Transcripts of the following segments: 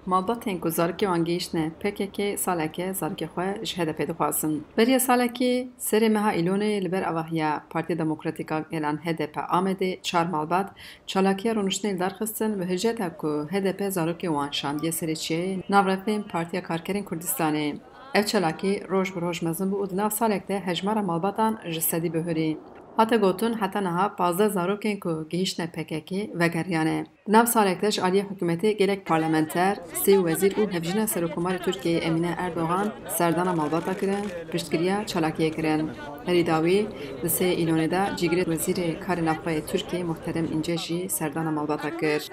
Malbatên ku zarokê wan gihîştine PKK saleke zarokê xwe ji HDP dixwazin. Beriya salekê serê meha Îlonê li ber avahiya Partiya Demokratîk a Gelan HDP Amedê çar malbat çalakiya rûniştinê li darxistin bi hiceta ku HDP zarokê wan şandiye serê Çiyayê navrevên Partiya Karkerên Kurdistanê. Ev çalakî roj bi roj mezin bû û di nav salek de hejmara malbatan ji sedî bihûrî. Hate gotin heta niha 15 zarokên ku gihîştine PKK vegeriyane. Di nav salek de ji aliyê hikûmetê gelek parlamenter, sê wezîr û hevjîna Serokkomarê Tirkiyeyê Emîne Erdogan serdana malbata kirin, piştgiriya çalakiyê kirin. Herî dawî di sê Îlonê de cîgirê Wezîrê Karê Navxweyê Tirkiyeyê Muhterem İnce jî serdana malbata kir.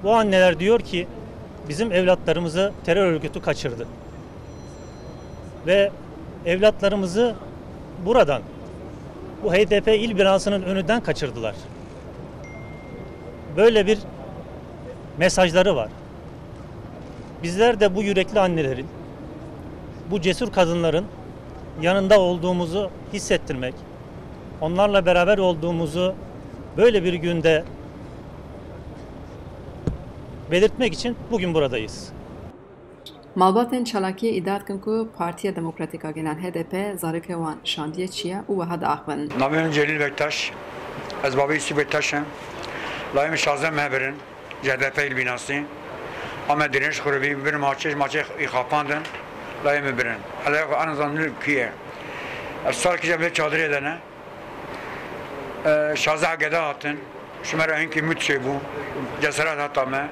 Bu anneler diyor ki bizim evlatlarımızı terör örgütü kaçırdı. Ve evlatlarımızı buradan, bu HDP il binasının önünden kaçırdılar. Böyle bir mesajları var. Bizler de bu yürekli annelerin, bu cesur kadınların yanında olduğumuzu hissettirmek, onlarla beraber olduğumuzu böyle bir günde belirtmek için bugün buradayız. Malbatên çalakiyê îdia dikin ku Partiya Demokratîk a Gelan HDP zarokê wan şandiye çiye û wiha diaxivin. Navê min Celîl Bektaş, ez bavê Yusuf Bektaş im. Layê min şazde mebirin, ji HDP il binasî. Ama dirêj xurivî birin maçê xapandin, layê min birin. Helaya an zanîn kî ye. Ev salkî vê çadırê de ne. Şazde hegeda hatin. Ji me re hinkî mût çêbû, cesaret heta me.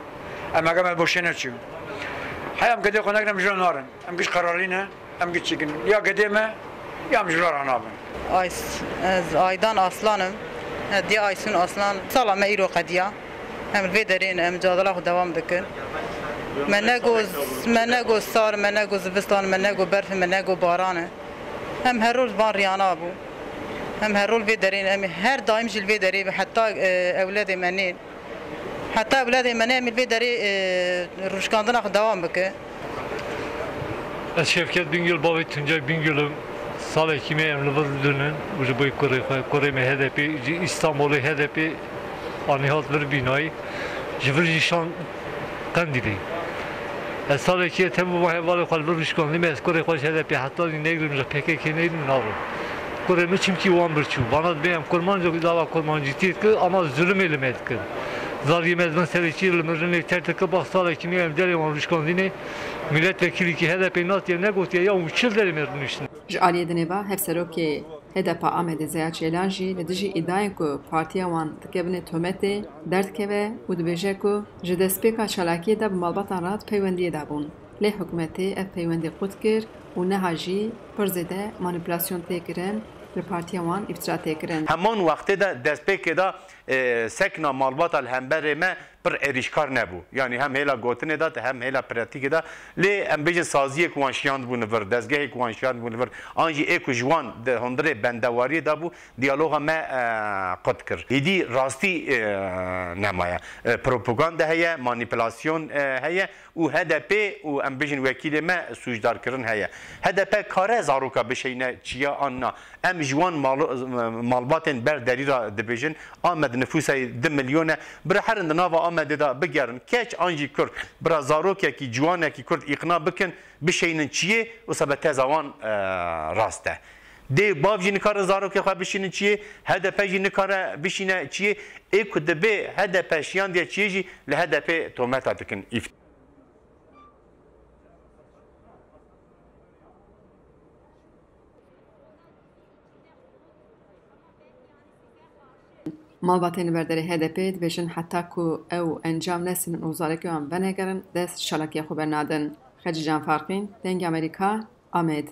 Em hege me boşê neçû. Hayam gede konak nem jran narin. Em giş kararline, em giş çekin. Ya gede me, ya em jran anabın. Ez Aydan Aslanım. Diye Aysun Aslan. Sala me îro qediya. Em vê derên em cadala xwe devam dikin. Me nego sar, me nego zivistan, me nego berf, me nego baran e. Em her rol van riyana bû. Em her rol vê derên em her daim jî vê derê heta ewledê me nê. Hatta evladê me ne vê derê rûşkandina xwe devam bike. Ez Şevket Bingöl bavê Tuncay Bingöl'üm. Salekî me em li vir dinin û ji bo Kurê me HDP ji İstanbulê HDP anîhat vir bînayî ji vir jî şan Qendîlê. Ez salekî tevbû hevalê xwe li vir rûşkandî me ez Kurê xwe ji HDP heta jî negirim ji PKK negirim navim. Kurê me çimkî wan birçû. Bana dibê em kurmancekî dava kurmancîtî dikir ama zulüm ê li me dikir. Zarî mezmen serîçî li mirinê tertike bax salekî me em derê wan rûşkandînê milletvekîlîkî HDP natiye negotiye ya û çil derê me rûniştin. Ji aliyê dinêva hevserokê HDP Amedê Zeya Çêlan jî li dijî îdayên ku partiya wan dikevine tometê derdikeve û dibêje ku ji destpêka çalakiyê de bi malbatan rahat peywendiyê dabûn. Lê hikûmetê ev peywendî xut kir û neha jî pir zêde manipülasyon tê kirin li partiya wan îftira tê kirin. Heman wextê de destpêkê da sekna malbata li hemberê me pir êrîşkar nebû. Yani hem hêla gotinê da hem hêla pratikê da lê em bêjin saziyek wan şiyand bû li vir, dezgehek wan şiyand bû li vir. An jî ê ku ji wan di hundirê bendewariyê da bû diyaloga me qut kir. Hêdî rastî nemaye. Propaganda heye, manipülasyon heye û HDP û em bêjin wekîlê me sûcdarkirin heye. HDP kare zaroka bişeyne çiya anna. Em ji wan malbatên ber derî ra dibêjin Amed nüfusa 2 milyone bir herin di nava Amedê da bigerin. Keç an jî Kurd bira zarokekî ciwanekî Kurd îqna bikin bişeynin çiyê wisa be teza wan rast e. Dê bav jî nikare zarokê xwe bişînin çiyê, HDP jî nikare bişîne çiyê. Ê ku dibe HDP şiyandiye çiyê jî li HDP tometa dikin. Malbatên li ber derê HDP dibêjin heta ku ew encam nesinin û zarokê wan venegerin dest çalakiya xwe bernadin. Xecî Can Farqîn, Dengê Amerîka, Amed.